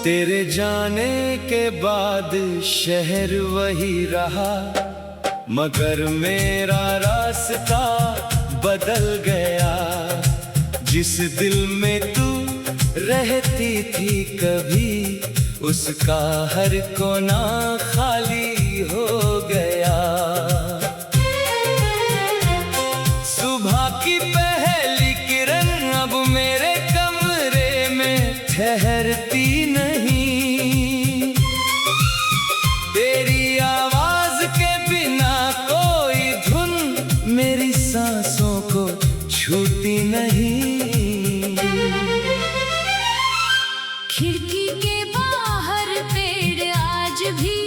तेरे जाने के बाद शहर वही रहा, मगर मेरा रास्ता बदल गया। जिस दिल में तू रहती थी कभी, उसका हर कोना खाली हो गया। सुबह की पहली किरण अब मेरे कमरे में ठहरती नहीं। तेरी आवाज के बिना कोई धुन मेरी सांसों को छूती नहीं। खिड़की के बाहर पेड़ आज भी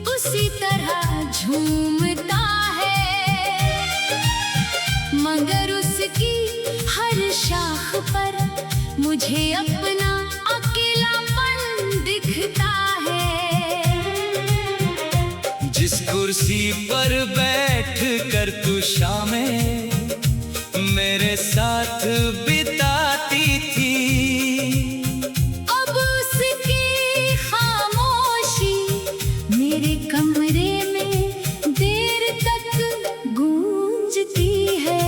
उसी तरह झूमता है, मगर उसकी हर शाख पर मुझे अपना अकेलापन दिखता है। जिस कुर्सी पर बैठ कर तू शामें मेरे साथ बिताती थी, अब उसकी खामोशी मेरे कमरे में देर तक गूंजती है।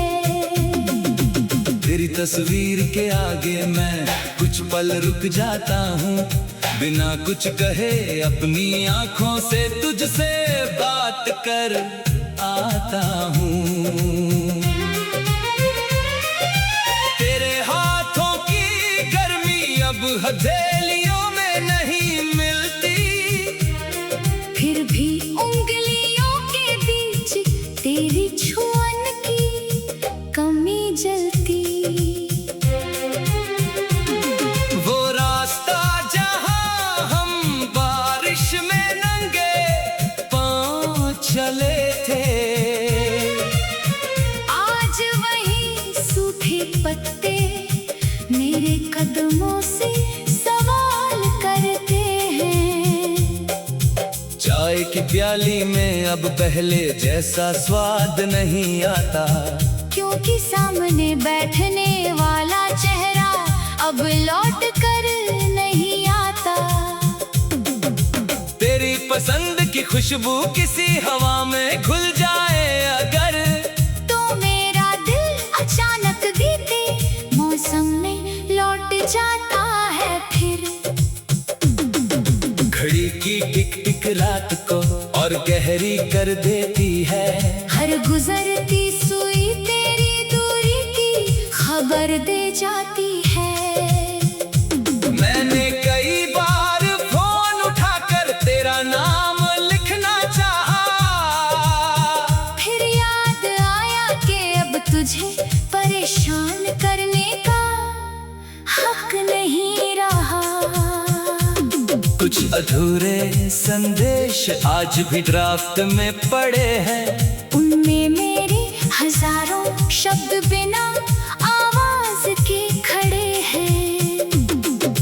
तेरी तस्वीर के आगे मैं कुछ पल रुक जाता हूँ, बिना कुछ कहे अपनी आँखों से तुझसे बात कर आता हूँ। तेरे हाथों की गर्मी अब हथेलियों में नहीं मिलती, फिर भी उंगलियों के बीच तेरी छुअन की कमी जलती। वो रास्ता जहाँ हम बारिश में नंगे पाँव चले थे, आज वही सूखे पत्ते मेरे कदमों से सवाल करते हैं। चाय की प्याली में अब पहले जैसा स्वाद नहीं आता, क्योंकि सामने बैठने वाला चेहरा अब लौट कर नहीं आता। तेरी पसंद की खुशबू किसी हवा में घुल जाए अगर, तो मेरा दिल अचानक बीते मौसम में लौट जाता है फिर। घड़ी की टिक टिक रात को और गहरी कर देती है, हर गुजरती सुई तेरी दूरी की खबर दे जाती है। मैंने कई बार फोन उठाकर तेरा नाम लिखना चाहा, फिर याद आया कि अब तुझे परेशान करने का हक नहीं रहा। कुछ अधूरे संदेश आज भी ड्राफ्ट में पड़े हैं, उनमें मेरे हजारों शब्द बिना आवाज के खड़े हैं।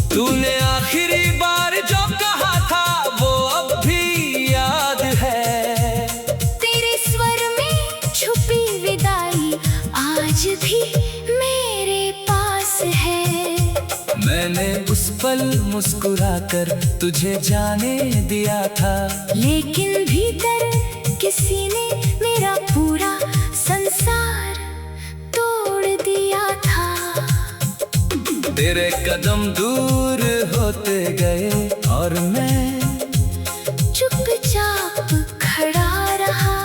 तूने आखिरी बार जो कहा था वो अब भी याद है, तेरे स्वर में छुपी विदाई आज भी मेरे पास है। मैंने उस पल मुस्कुराकर तुझे जाने दिया था, लेकिन भीतर किसी ने मेरा पूरा संसार तोड़ दिया था। तेरे कदम दूर होते गए और मैं चुपचाप खड़ा रहा,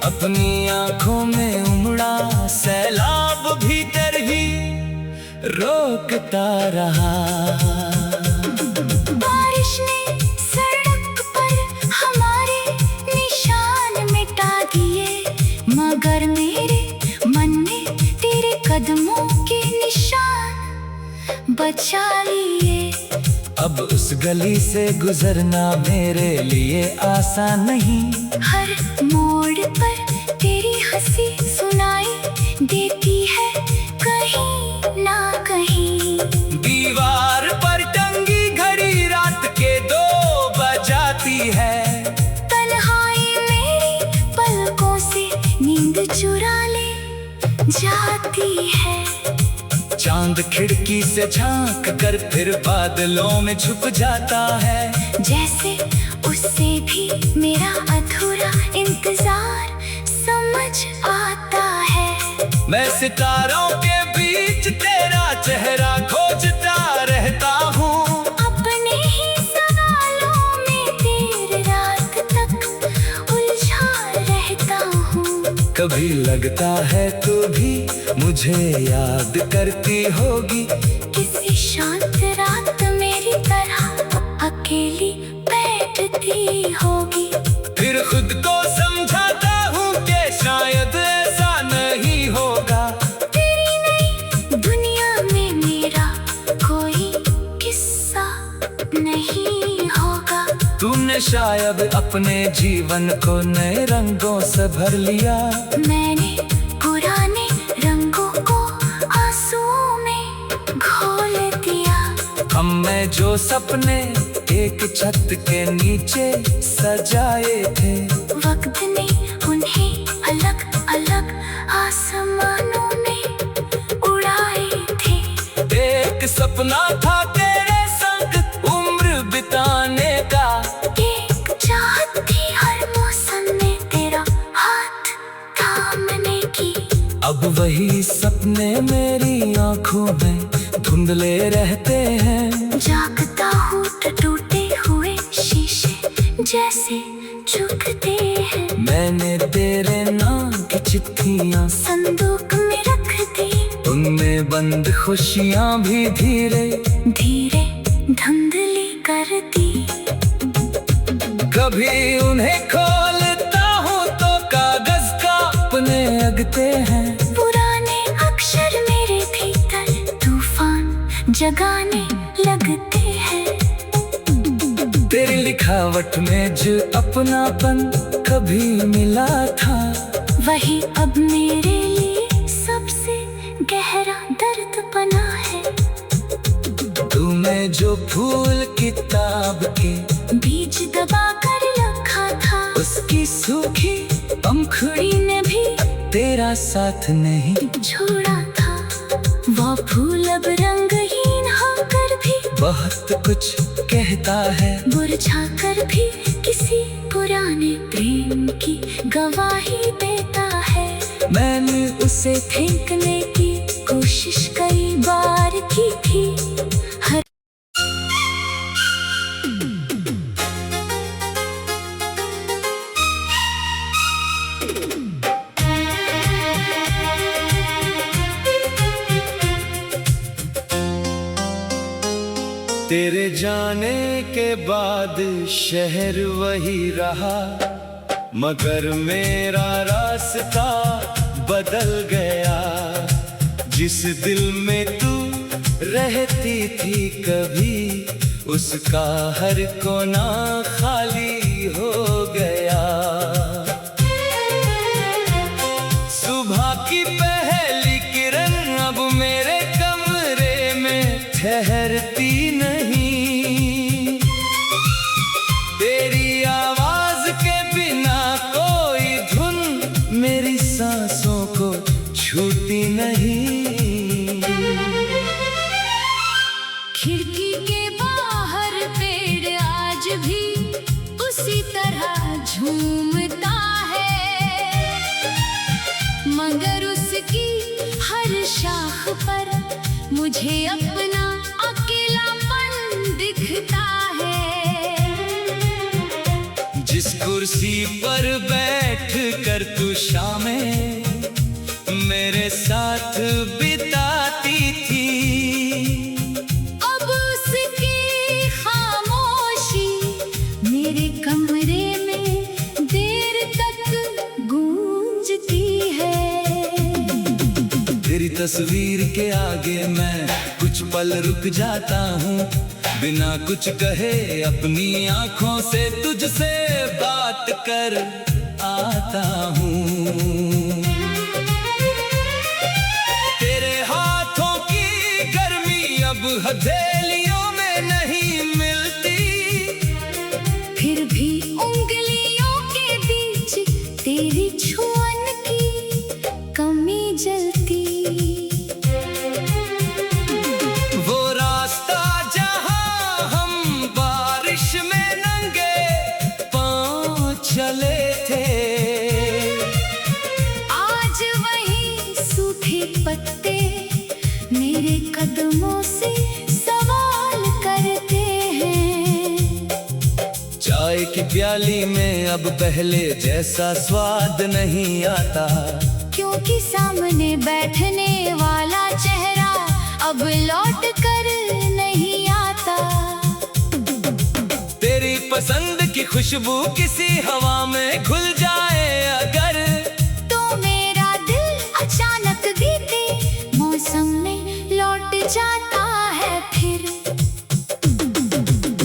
अपनी आंखों में उमड़ा सैलाब भीतर ही रोकता रहा। बारिश ने सड़क पर हमारे निशान मिटा दिए, मगर मेरे मन ने तेरे कदमों के निशान बचा लिए। अब उस गली से गुजरना मेरे लिए आसान नहीं, हर मोड़ पर तेरी हंसी सुनाई देती है कहीं ना कहीं। दीवार पर टंगी घड़ी रात के 2 चांद खिड़की से झांक कर फिर बादलों में छुप जाता है। जैसे उससे भी मेरा अधूरा इंतजार समझ आता है। मैं सितारों के बीच तेरा चेहरा खोजता रहता हूँ। अपने ही सवालों में देर रात तक उलझा रहता हूँ। कभी लगता है तू भी मुझे याद करती होगी। किसी शांत रात मेरी तरह अकेली बैठती होगी। फिर खुद को समझाता हूँ कि शायद ऐसा नहीं होगा। तेरी नई दुनिया में मेरा कोई किस्सा नहीं होगा। तूने शायद अपने जीवन को नए रंगों से भर लिया। मैंने पुराने रंगों को आंसुओं में घोल दिया। हम में जो सपने एक छत के नीचे सजाए थे, वक्त ने उन्हें अलग अलग आसमानों में उड़ाए थे। एक सपना था तेरे संग उम्र बिताने का। एक चाहत थी हर मौसम में तेरा हाथ थामने की। अब वही सपने मेरी आंखों में धुंधले रहते हैं। जागता हूँ तो टूटे हुए शीशे जैसे चुभते हैं। मैंने तेरे नाम की चिट्ठियाँ संदूक में रख दी। उनमें बंद खुशियाँ भी धीरे धीरे धुंधली कर दी। कभी उन्हें खोलता हूँ तो कागज का अपने अगते हैं। पुराने अक्षर मेरे भीतर तूफान जगाने लगते हैं। तेरी लिखावट में जो अपनापन कभी मिला था, वही अब मेरे लिए सबसे गहरा दर्द बना है। तूने जो फूल किताब के बीज दबा कर रखा था, उसकी सूखी पंखुड़ी ने भी तेरा साथ नहीं छोड़ा था। वो फूल अब रंगहीन होकर भी बहुत कुछ कहता है। मुरझा कर भी किसी पुराने प्रेम की गवाही देता है। मैंने उसे फेंकने की कोशिश कई बार की थी। हर तेरे जाने के बाद शहर वही रहा, मगर मेरा रास्ता बदल गया। जिस दिल में तू रहती थी कभी, उसका हर कोना खाली हो गया। सुबह की पहली किरण अब मेरे कमरे में ठहरती नहीं। तेरी आवाज के बिना कोई धुन मेरी सांसों को छूती नहीं। खिड़की के बाहर पेड़ आज भी उसी तरह झूमता है, मगर उसकी हर शाख पर मुझे अपना अकेलापन दिखता है। जिस कुर्सी पर बैठ कर तू शामें मेरे साथ बिताती थी, अब उसकी खामोशी मेरे कमरे में देर तक गूंजती है। तेरी तस्वीर के आगे मैं कुछ पल रुक जाता हूँ। बिना कुछ कहे अपनी आंखों से तुझसे बात कर आता हूँ। तेरे हाथों की गर्मी अब हथेलियों में नहीं मिलती, फिर भी उंगलियों के बीच तेरी छुअन की कमी जलती। की प्याली में अब पहले जैसा स्वाद नहीं आता, क्योंकि सामने बैठने वाला चेहरा अब लौट कर नहीं आता। तेरी पसंद की खुशबू किसी हवा में घुल जाए अगर, तो मेरा दिल अचानक बीते मौसम में लौट जाता है फिर।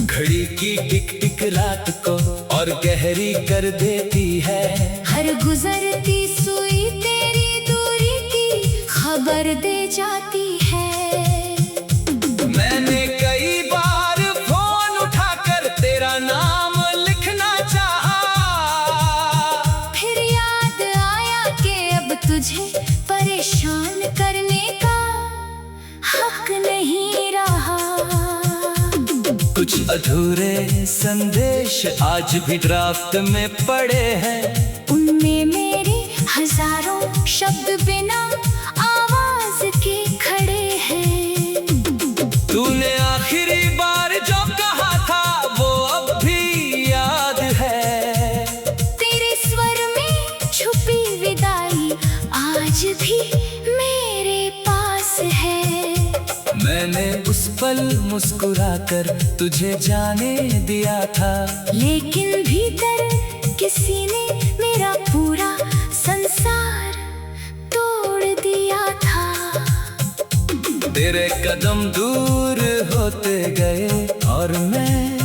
घड़ी की टिक टिक रात को और गहरी कर देती है, हर गुजरती सुई तेरी दूरी की खबर दे जाती है। मैंने कई बार फोन उठाकर तेरा नाम लिखना चाहा, फिर याद आया कि अब तुझे परेशान करने का हक नहीं रहा। कुछ अधूरे संदेश आज भी ड्राफ्ट में पड़े हैं, उनमें मेरे हजारों शब्द बिना आवाज के खड़े हैं। तूने आखिरी बार जो कहा था वो अब भी याद है, तेरे स्वर में छुपी विदाई आज भी मेरे पास है। मैंने उस पल मुस्कुराकर तुझे जाने दिया था, लेकिन भीतर किसी ने मेरा पूरा संसार तोड़ दिया था। तेरे कदम दूर होते गए और मैं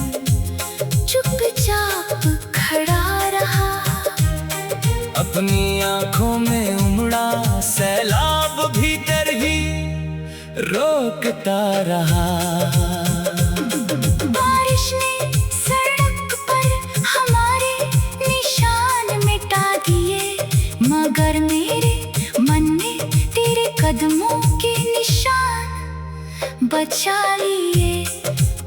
चुपचाप खड़ा रहा, अपनी आंखों में उमड़ा सैलाब भीतर ही रोकता रहा। बारिश ने सड़क पर हमारे निशान मिटा दिए, मगर मेरे मन ने तेरे कदमों के निशान बचा लिए।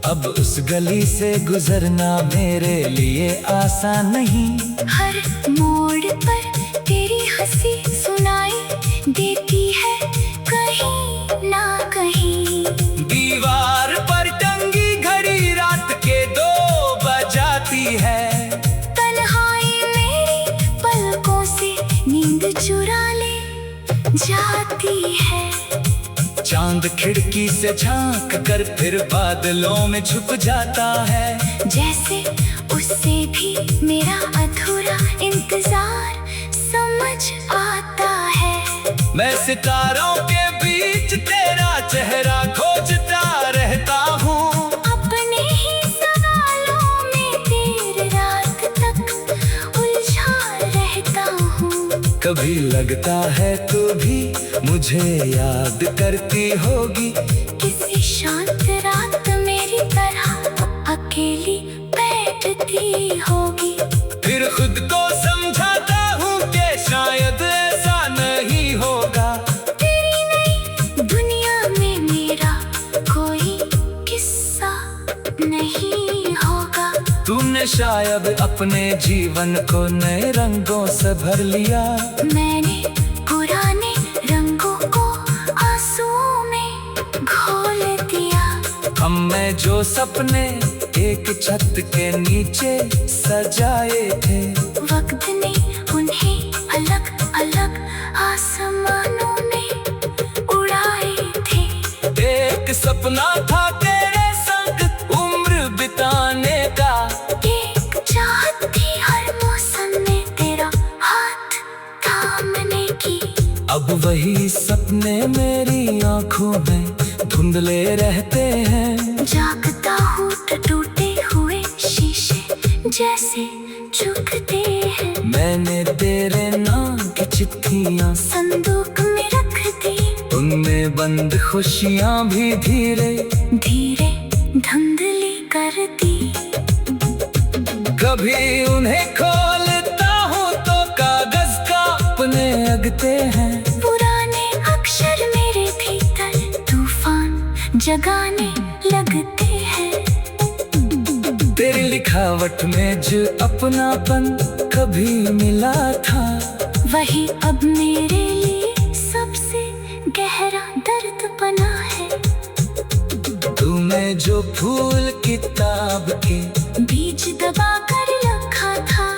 अब उस गली से गुजरना मेरे लिए आसान नहीं, हर मोड़ पर तेरी हंसी सुनाई देती है कहीं ना कहीं। दीवार पर टंगी घड़ी रात के 2 बजाती है, तन्हाई मेरी पलकों से नींद चुरा ले जाती है। चांद खिड़की से झांक कर फिर बादलों में छुप जाता है, जैसे उससे भी मेरा अधूरा इंतजार समझ आता है। मैं सितारों के बीच तेरा चेहरा खोजता रहता हूँ, अपने ही सवालों में देर रात तक उलझा रहता हूँ। कभी लगता है तू भी मुझे याद करती होगी, किसी शांत रात मेरी तरह अकेली बैठती होगी। फिर खुद को समझाता हूँ कि शायद ऐसा नहीं होगा, तेरी नई दुनिया में मेरा कोई किस्सा नहीं होगा। तूने शायद अपने जीवन को नए रंगों से भर लिया, मैंने पुराने रंगों को आंसुओं में घोल दिया। हम में जो सपने एक छत के नीचे सजाए थे, वक्त ने उन्हें अलग अलग आसमानों में उड़ाए थे। एक सपना था तेरे संग उम्र बिताने का, एक चाहत थी हर मौसम में तेरा हाथ थामने की। अब वही सपने मेरी आंखों में धुंधले रहते हैं, जागता हूँ तो टूटे हुए शीशे जैसे झुकते हैं। मैंने तेरे नाम की चिट्ठियाँ संदूक में रख दी, उनमें बंद खुशियाँ भी धीरे धीरे धुंधली कर दी। कभी उन्हें खोलता हूँ तो कागज का अपने अगते हैं, पुराने अक्षर मेरे भीतर तूफान जगाने लगते हैं। तेरी लिखावट में जो अपनापन कभी मिला था, वही अब मेरे लिए सबसे गहरा दर्द बना है। तूने जो फूल किताब के बीज दबा कर लगा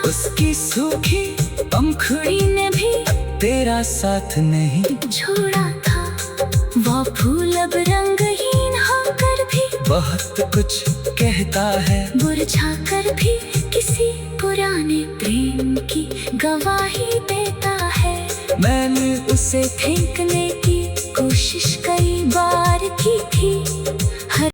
उसकी सूखी पंखुड़ी ने भी तेरा साथ नहीं छोड़ा था। वो फूल अब रंगहीन होकर भी बहुत कुछ कहता है, मुरझा कर भी किसी पुराने प्रेम की गवाही देता है। मैंने उसे फेंकने की कोशिश कई बार की थी। हर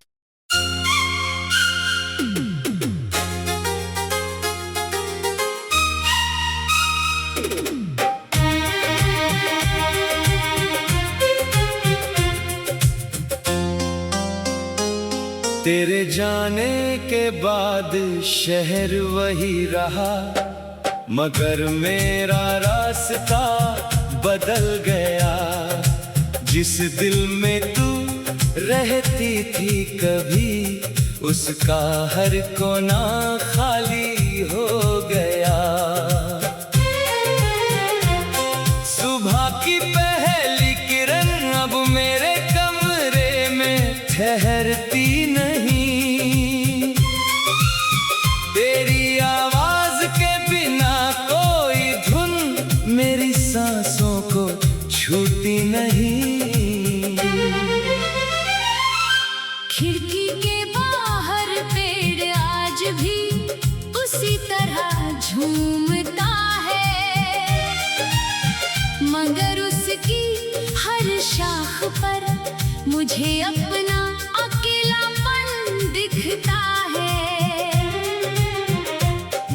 तेरे जाने के बाद शहर वही रहा, मगर मेरा रास्ता बदल गया। जिस दिल में तू रहती थी कभी, उसका हर कोना खाली हो गया। सुबह की पहली किरण अब मेरे कमरे में ठहरती नहीं। तेरी आवाज के बिना कोई धुन मेरी सांसों को छूती नहीं। खिड़की के बाहर पेड़ आज भी उसी तरह झूमता है, मगर उसकी हर शाख पर मुझे अपना अकेलापन दिखता है।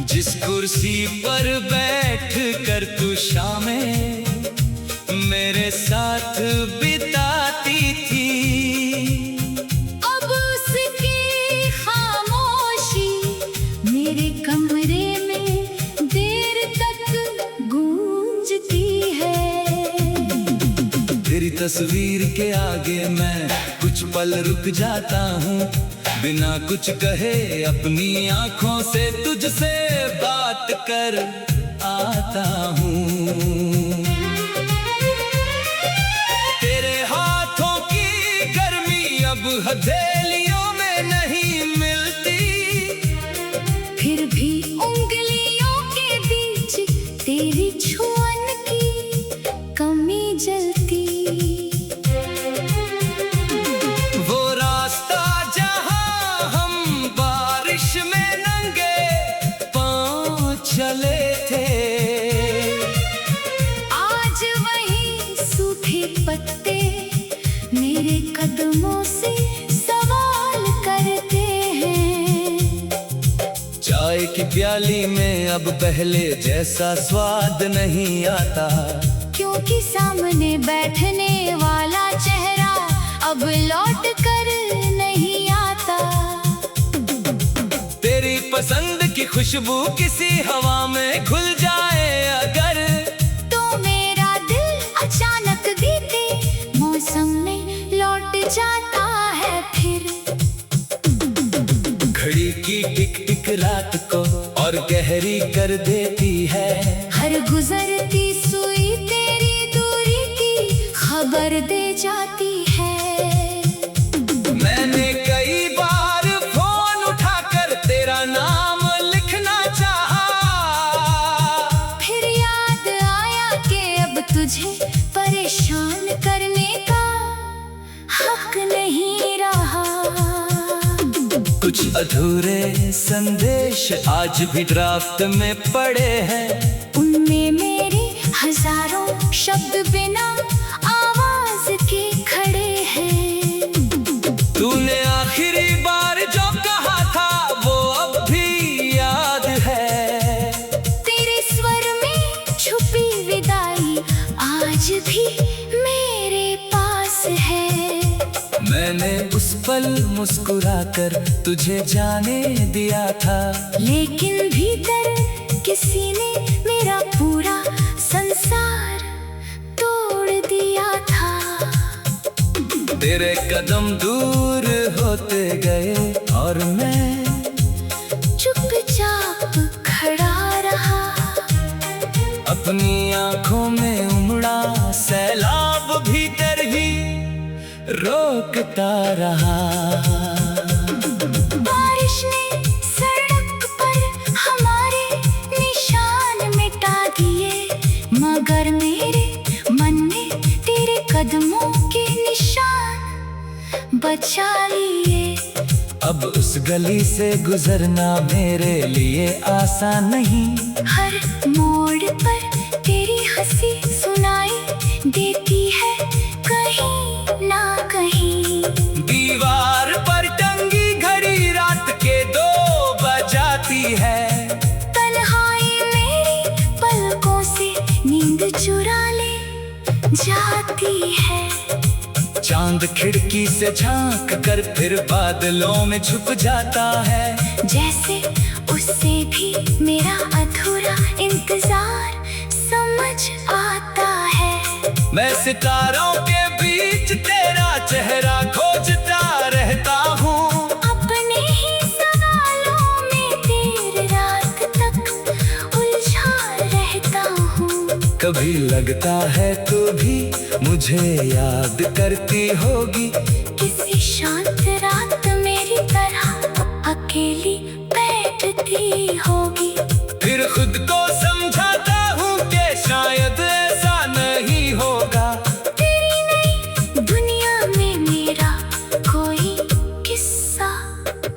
जिस कुर्सी पर बैठ कर तू शामें मेरे साथ बिताती थी, अब उसकी खामोशी मेरे कमरे में देर तक गूंजती है। तेरी तस्वीर के आगे मैं कुछ पल रुक जाता हूँ, बिना कुछ कहे अपनी आँखों से तुझसे बात कर आता हूँ। तेरे हाथों की गर्मी अब हथेलियों में नहीं मिलती, फिर भी उंगलियों के बीच तेरी छुअन की कमी जलती। वो रास्ता जहाँ हम बारिश में नंगे पाँव चले थे, आज वही सूखे पत्ते मेरे कदमों से सवाल करते हैं। चाय की प्याली में अब पहले जैसा स्वाद नहीं आता, क्योंकि सामने बैठने वाला चेहरा अब लौट कर नहीं आता। तेरी पसंद की खुशबू किसी हवा में घुल जाए अगर, तो मेरा दिल अचानक बीते मौसम में लौट जाता है फिर। घड़ी की टिक टिक रात को और गहरी कर देती है, हर गुजरती सुई तेरी दूरी की खबर दे जाती है। मैंने कई बार फोन उठाकर तेरा नाम लिखना चाहा, फिर याद आया कि अब तुझे परेशान करने का हक नहीं रहा। कुछ अधूरे संदेश आज भी ड्राफ्ट में पड़े हैं, उनमें मेरे हजारों शब्द बिना आवाज के खड़े हैं। तूने आखिरी बार जो कहा था वो अब भी याद है, तेरे स्वर में छुपी विदाई आज भी मेरे पास है। मैंने उस पल मुस्कुराकर तुझे जाने दिया था, लेकिन भीतर किसी ने मेरा पूरा संसार तोड़ दिया था। तेरे कदम दूर होते गए और मैं चुपचाप खड़ा रहा, अपनी आंखों में उमड़ा सैलाब भीतर ही रोकता रहा। बारिश ने सड़क पर हमारे निशान गली से गुजरना मेरे लिए आसान नहीं। हर मोड़ पर तेरी हंसी सुनाई देती है कहीं ना कहीं। दीवार पर टंगी घड़ी रात के 2 बजाती है। तन्हाई मेरी पलकों से नींद चुरा ले जाती है। चांद खिड़की से झांक कर फिर बादलों में छुप जाता है। जैसे उससे भी मेरा अधूरा इंतजार समझ आता है। मैं सितारों के बीच तेरा चेहरा खोजता रहता हूँ। अपने ही सवालों में देर रात तक उलझा रहता हूँ। कभी लगता है तू भी मुझे याद करती होगी। किसी शांत रात मेरी तरह अकेली बैठती होगी। फिर खुद को समझाता हूँ कि शायद ऐसा नहीं होगा। तेरी नई दुनिया में मेरा कोई किस्सा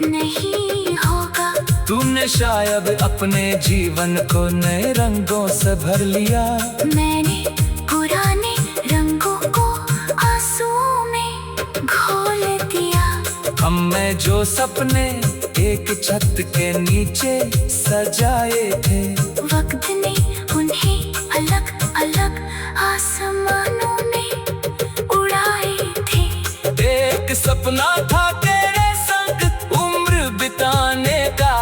नहीं होगा। तूने शायद अपने जीवन को नए रंगों से भर लिया। मैंने पुराने रंगों को आंसुओं में घोल दिया। हम में जो सपने एक छत के नीचे सजाए थे, वक्त ने उन्हें अलग अलग आसमानों में उड़ाए थे। एक सपना था तेरे संग उम्र बिताने का।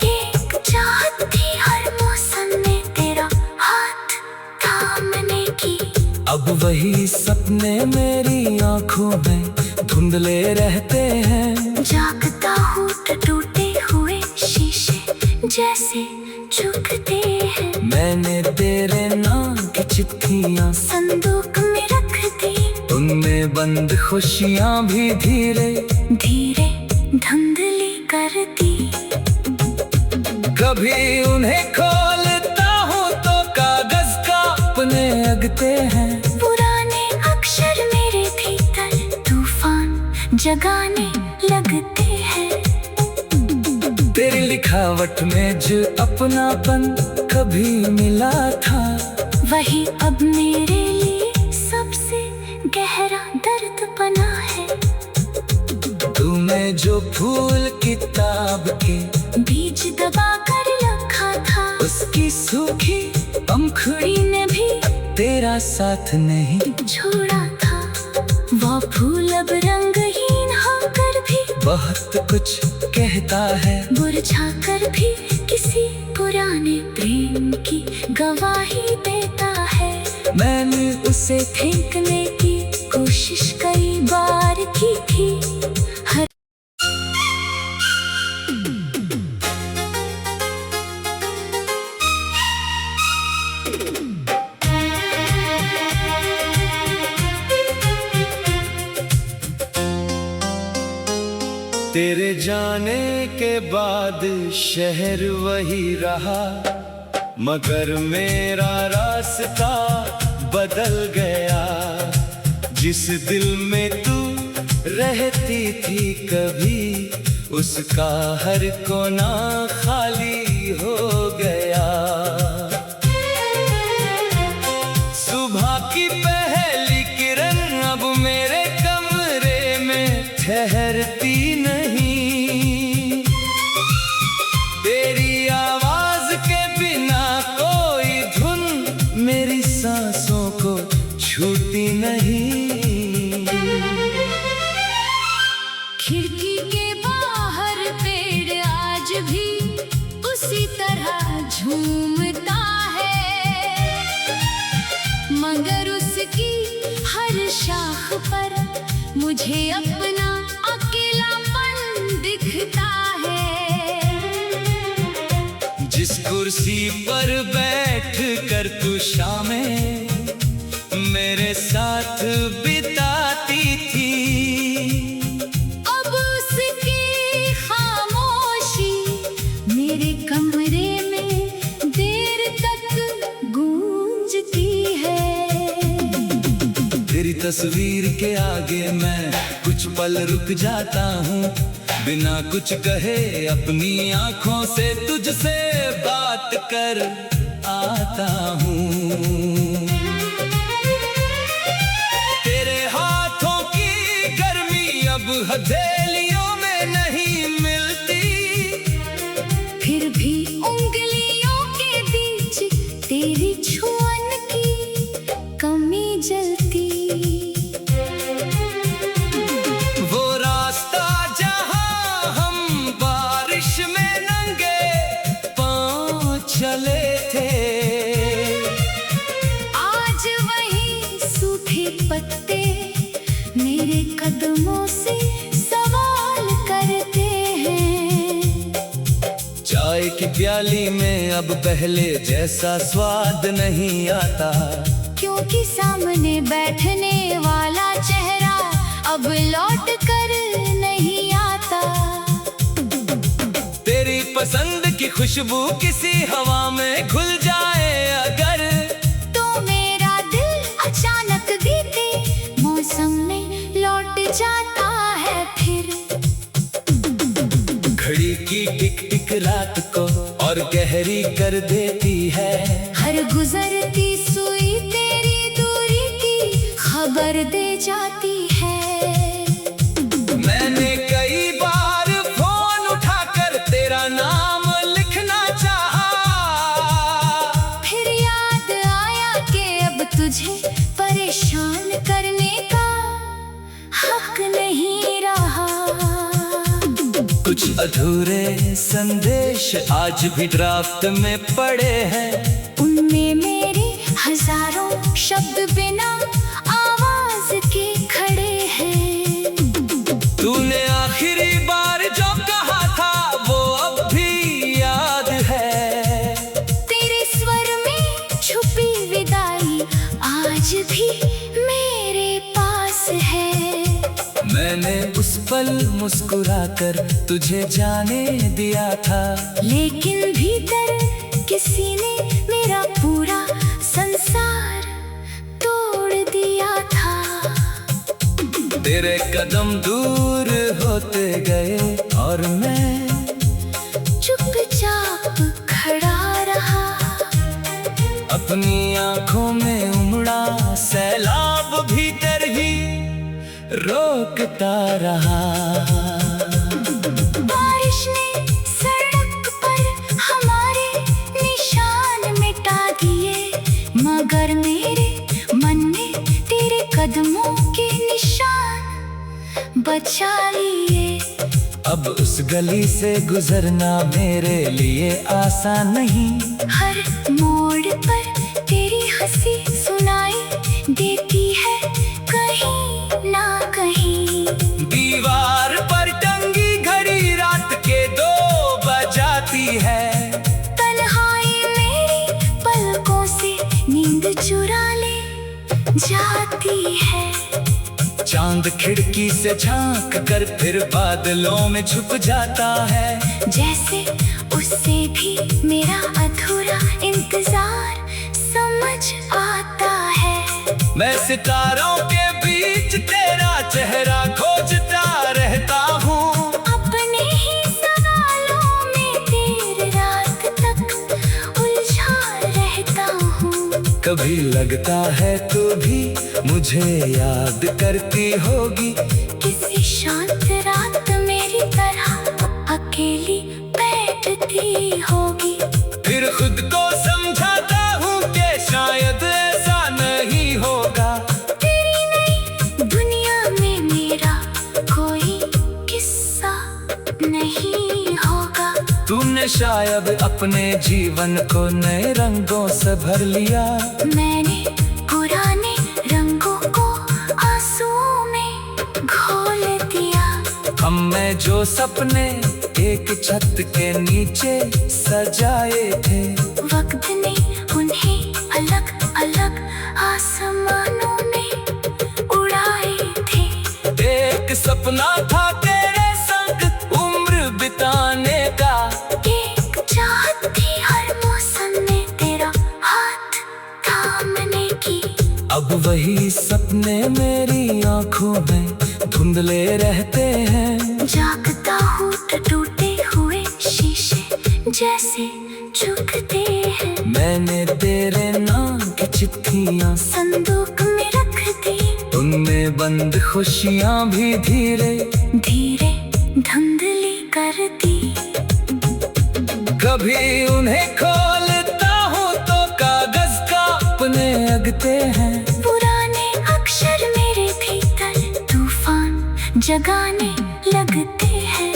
एक चाहत थी हर मौसम में तेरा हाथ थामने की। अब वही सपने मेरी आंखों में धुंधले रहते हैं। जागता हूँ तो टूटे हुए शीशे जैसे झुकते हैं। मैंने तेरे नाम की चिट्ठियाँ संदूक में रख दी। उनमें बंद खुशियाँ भी धीरे धीरे धुंधली कर दी। कभी उन्हें खोलता हूँ तो कागज का अपने अगते हैं। पुराने अक्षर मेरे भीतर तूफान जगाने लगते हैं। तेरी लिखावट में जो अपनापन कभी मिला था, वही अब मेरे लिए सबसे गहरा दर्द बना है। तूने जो फूल किताब के बीज दबा कर रखा था, उसकी सूखी पंखुड़ी ने भी तेरा साथ नहीं छोड़ा था। वो फूल अब रंगहीन होकर भी बहुत कुछ कहता है। मुरझा कर भी किसी पुराने प्रेम की गवाही देता है। मैंने उसे फेंकने की कोशिश कई बार की थी। हर तेरे जाने के बाद शहर वही रहा, मगर मेरा रास्ता बदल गया। जिस दिल में तू रहती थी कभी, उसका हर कोना खाली हो गया। सुबह की पहली किरण अब मेरे कमरे में ठहरती नहीं। तेरी आवाज के बिना कोई धुन मेरी सांसों को छूती नहीं। खिड़की के बाहर पेड़ आज भी उसी तरह झूमता है, मगर उसकी हर शाख पर मुझे अपना अकेलापन दिखता है। जिस कुर्सी पर बैठ कर तू शामें मेरे साथ बिताती थी, अब उसकी खामोशी मेरे कमरे में देर तक गूंजती है। तेरी तस्वीर के आगे मैं कुछ पल रुक जाता हूँ। बिना कुछ कहे अपनी आंखों से तुझसे बात कर आता हूँ। तेरे हाथों की गर्मी अब हथेलियों में नहीं मिलती, फिर भी उंगलियों के बीच तेरी छुअन की कमी जलती। वो रास्ता जहां हम बारिश में नंगे पांव चले थे, आज वही सूखे पत्ते मेरे कदमों से सवाल करते हैं। चाय की प्याली में अब पहले जैसा स्वाद नहीं आता, क्योंकि सामने बैठने वाला चेहरा अब लौट कर नहीं आता। तेरी पसंद की खुशबू किसी हवा में घुल जाए अगर, तो मेरा दिल अचानक बीते मौसम में लौट जाता है फिर। घड़ी की टिक टिक रात को और गहरी कर देती है, हर गुजरती सुई तेरी दूरी की खबर दे जाती है। मैंने कई बार फोन उठाकर तेरा नाम लिखना चाहा, फिर याद आया कि अब तुझे परेशान करने का हक नहीं रहा। कुछ अधूरे संदेश आज भी ड्राफ्ट में पड़े हैं, उनमें मेरे हजारों शब्द बिना आवाज के खड़े हैं। तूने आखिरी बार जो कहा था वो अब भी याद है, तेरे स्वर में छुपी विदाई आज भी मेरे पास है। मैंने उस पल मुस्कुराकर तुझे जाने दिया था, लेकिन भीतर किसी ने मेरा पूरा संसार तोड़ दिया था। तेरे कदम दूर होते गए और मैं चुपचाप खड़ा रहा, अपनी आंखों में उमड़ा सैलाब भीतर ही रोकता रहा। बारिश ने सड़क पर हमारे निशान मिटा दिए, मगर मेरे मन ने तेरे कदमों के निशान बचा लिए। अब उस गली से गुजरना मेरे लिए आसान नहीं, हर मोड़ पर तेरी हंसी सुनाई देती है कहीं ना कहीं। दीवार पर टंगी घड़ी रात के 2 बजाती है, तन्हाई मेरी पलकों से नींद चुरा ले जाती है। चांद खिड़की से झांक कर फिर बादलों में छुप जाता है, जैसे उससे भी मेरा अधूरा इंतजार समझ आता है। मैं सितारों के बीच तेरा चेहरा खोजता रहता हूँ, अपने ही सवालों में देर रात तक उलझा रहता हूँ। कभी लगता है तू भी मुझे याद करती होगी, किसी शांत रात मेरी तरह अकेली बैठती होगी। फिर खुद को समझाता हूँ कि शायद ऐसा नहीं होगा, तेरी नई दुनिया में मेरा कोई किस्सा नहीं होगा। तूने शायद अपने जीवन को नए रंगों से भर लिया, मैंने पुराने रंगों को आंसुओं में घोल दिया। हम में जो सपने एक छत के नीचे सजाए थे, वक्त ने उन्हें अलग अलग आसमानों में उड़ाए थे। एक सपना था तेरे संग उम्र बिताने का, एक चाहत थी हर मौसम में तेरा हाथ थामने की। अब वही सपने मेरी आंखों में धुंधले रहते हैं। जागता हूँ जैसे चुगते हैं। मैंने तेरे नाम की चिट्ठियाँ संदूक में रख दी, उनमें बंद खुशियाँ भी धीरे धीरे धुंधली कर दी। कभी उन्हें खोलता हूँ तो कागज का अपने अगते हैं। पुराने अक्षर मेरे भीतर तूफान जगाने लगते हैं।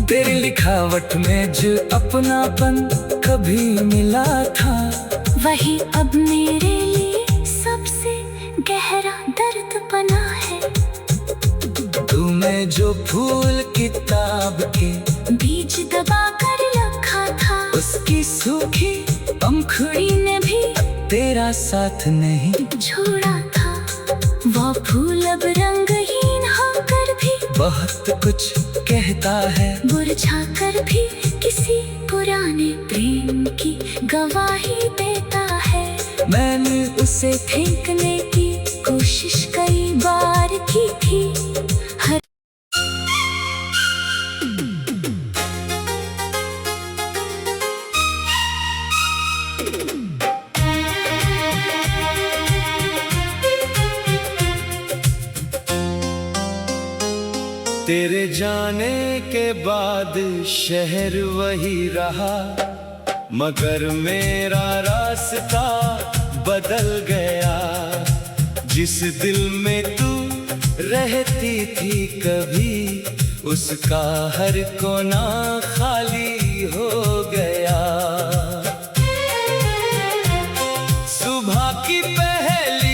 तेरी लिखावट में जो अपनापन कभी मिला था, वही अब मेरे लिए सबसे गहरा दर्द बना है। तूने जो फूल किताब के बीज दबा कर रखा था, उसकी सूखी पंखुड़ी ने भी तेरा साथ नहीं छोड़ा था। वो फूल अब रंगहीन होकर भी बहुत कुछ कहता है। मुरझा कर भी किसी पुराने प्रेम की गवाही देता है। मैंने उसे फेंकने की कोशिश कई बार की थी। हर तेरे जाने के बाद शहर वही रहा, मगर मेरा रास्ता बदल गया। जिस दिल में तू रहती थी कभी, उसका हर कोना खाली हो गया। सुबह की पहली